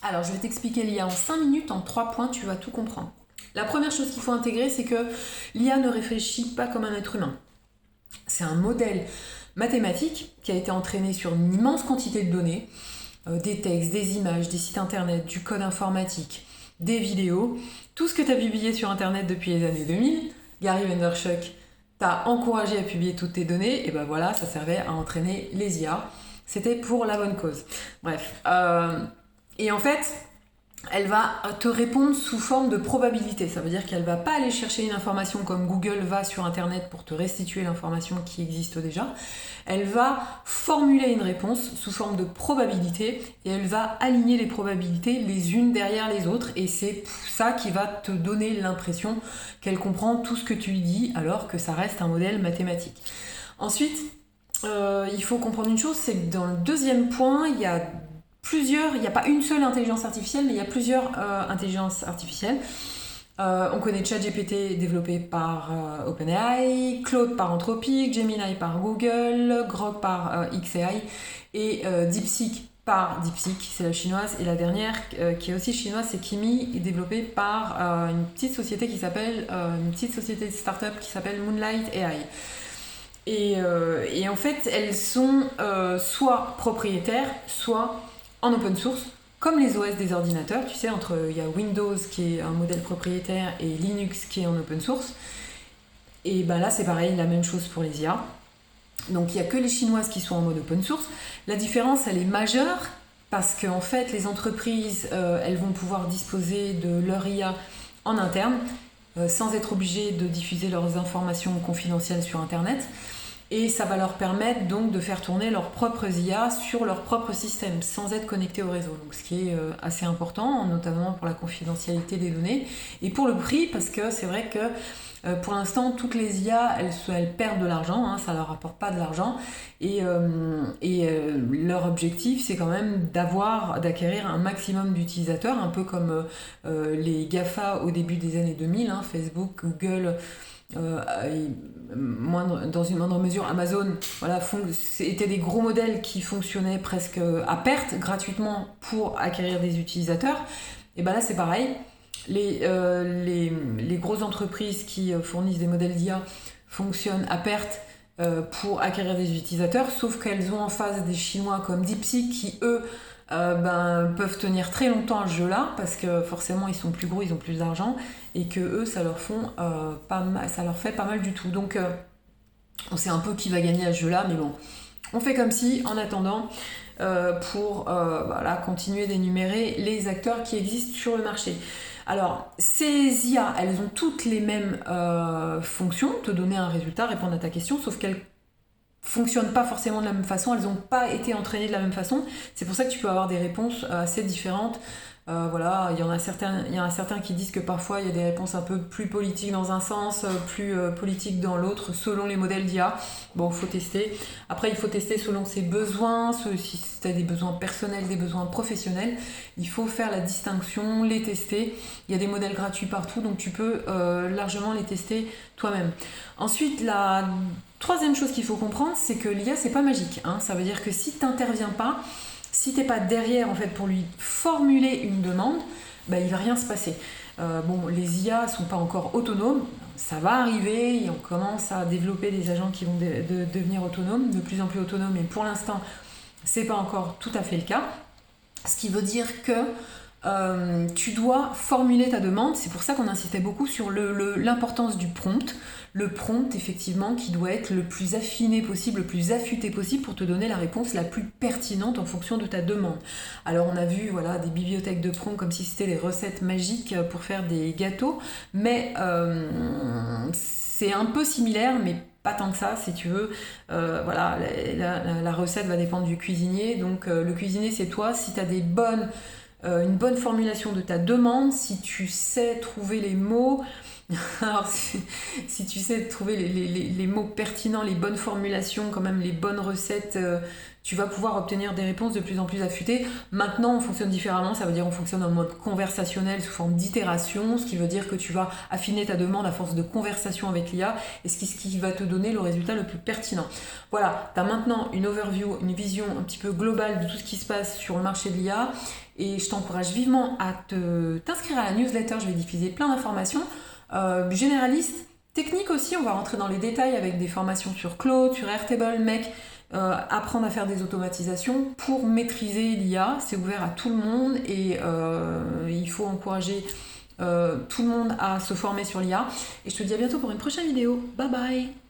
Alors, je vais t'expliquer l'IA en 5 minutes, en 3 points, tu vas tout comprendre. La première chose qu'il faut intégrer, c'est que l'IA ne réfléchit pas comme un être humain. C'est un modèle mathématique qui a été entraîné sur une immense quantité de données, des textes, des images, des sites internet, du code informatique, des vidéos, tout ce que tu as publié sur internet depuis les années 2000. Gary Vaynerchuk t'a encouragé à publier toutes tes données, et ben voilà, ça servait à entraîner les IA. C'était pour la bonne cause. Bref. Et en fait, elle va te répondre sous forme de probabilité. Ça veut dire qu'elle ne va pas aller chercher une information comme Google va sur Internet pour te restituer l'information qui existe déjà. Elle va formuler une réponse sous forme de probabilité et elle va aligner les probabilités les unes derrière les autres. Et c'est ça qui va te donner l'impression qu'elle comprend tout ce que tu lui dis alors que ça reste un modèle mathématique. Ensuite, il faut comprendre une chose, c'est que dans le deuxième point, il n'y a pas une seule intelligence artificielle, mais il y a plusieurs intelligences artificielles. On connaît ChatGPT développé par OpenAI, Claude par Anthropic, Gemini par Google, Grok par xAI et DeepSeek par DeepSeek, c'est la chinoise. Et la dernière, qui est aussi chinoise, c'est Kimi, développée par une petite société de start-up qui s'appelle Moonlight AI. Et en fait, elles sont soit propriétaires, soit en open source, comme les OS des ordinateurs. Tu sais, il y a Windows qui est un modèle propriétaire et Linux qui est en open source. Et ben là, c'est pareil, la même chose pour les IA. Donc il n'y a que les chinoises qui sont en mode open source. La différence, elle est majeure parce qu'en fait, les entreprises, elles vont pouvoir disposer de leur IA en interne sans être obligées de diffuser leurs informations confidentielles sur Internet. Et ça va leur permettre donc de faire tourner leurs propres IA sur leur propre système sans être connectés au réseau. Donc, ce qui est assez important, notamment pour la confidentialité des données et pour le prix, parce que c'est vrai que pour l'instant, toutes les IA, elles perdent de l'argent, hein, ça ne leur rapporte pas de l'argent. Et leur objectif, c'est quand même d'acquérir un maximum d'utilisateurs, un peu comme les GAFA au début des années 2000, hein, Facebook, Google, dans une moindre mesure Amazon, voilà, étaient des gros modèles qui fonctionnaient presque à perte gratuitement pour acquérir des utilisateurs. Et ben là c'est pareil, les grosses entreprises qui fournissent des modèles d'IA fonctionnent à perte pour acquérir des utilisateurs, sauf qu'elles ont en face des Chinois comme DeepSeek qui eux peuvent tenir très longtemps à ce jeu-là parce que forcément ils sont plus gros, ils ont plus d'argent et que eux ça leur fait pas mal du tout. Donc on sait un peu qui va gagner à ce jeu-là, mais bon, on fait comme si en attendant pour continuer d'énumérer les acteurs qui existent sur le marché. Alors, ces IA, elles ont toutes les mêmes fonctions, te donner un résultat, répondre à ta question, sauf qu'elles fonctionnent pas forcément de la même façon, elles n'ont pas été entraînées de la même façon. C'est pour ça que tu peux avoir des réponses assez différentes. Il y en a certains qui disent que parfois il y a des réponses un peu plus politiques dans un sens, plus politiques dans l'autre, selon les modèles d'IA. Bon, il faut tester. Après, il faut tester selon ses besoins, si tu as des besoins personnels, des besoins professionnels. Il faut faire la distinction, les tester. Il y a des modèles gratuits partout, donc tu peux largement les tester toi-même. Ensuite, la troisième chose qu'il faut comprendre, c'est que l'IA, c'est pas magique, hein. Ça veut dire que si tu n'interviens pas, si t'es pas derrière en fait pour lui formuler une demande, il va rien se passer. Les IA sont pas encore autonomes, ça va arriver, et on commence à développer des agents qui vont devenir autonomes, de plus en plus autonomes, mais pour l'instant, c'est pas encore tout à fait le cas. Ce qui veut dire que tu dois formuler ta demande. C'est pour ça qu'on insistait beaucoup sur l'importance du prompt. Le prompt, effectivement, qui doit être le plus affiné possible, le plus affûté possible pour te donner la réponse la plus pertinente en fonction de ta demande. Alors on a vu des bibliothèques de prompt comme si c'était des recettes magiques pour faire des gâteaux, mais c'est un peu similaire, mais pas tant que ça, si tu veux. La recette va dépendre du cuisinier. Donc le cuisinier, c'est toi. Si tu as une bonne formulation de ta demande, si tu sais trouver les mots, alors si tu sais trouver les mots pertinents, les bonnes formulations, quand même les bonnes recettes tu vas pouvoir obtenir des réponses de plus en plus affûtées. Maintenant, on fonctionne différemment, ça veut dire on fonctionne en mode conversationnel sous forme d'itération, ce qui veut dire que tu vas affiner ta demande à force de conversation avec l'IA, et ce qui va te donner le résultat le plus pertinent. Voilà, tu as maintenant une overview, une vision un petit peu globale de tout ce qui se passe sur le marché de l'IA, et je t'encourage vivement à t'inscrire à la newsletter. Je vais diffuser plein d'informations généralistes, techniques aussi. On va rentrer dans les détails avec des formations sur Claude, sur Airtable, Mec, apprendre à faire des automatisations pour maîtriser l'IA. C'est ouvert à tout le monde, et il faut encourager tout le monde à se former sur l'IA. Et je te dis à bientôt pour une prochaine vidéo. Bye bye.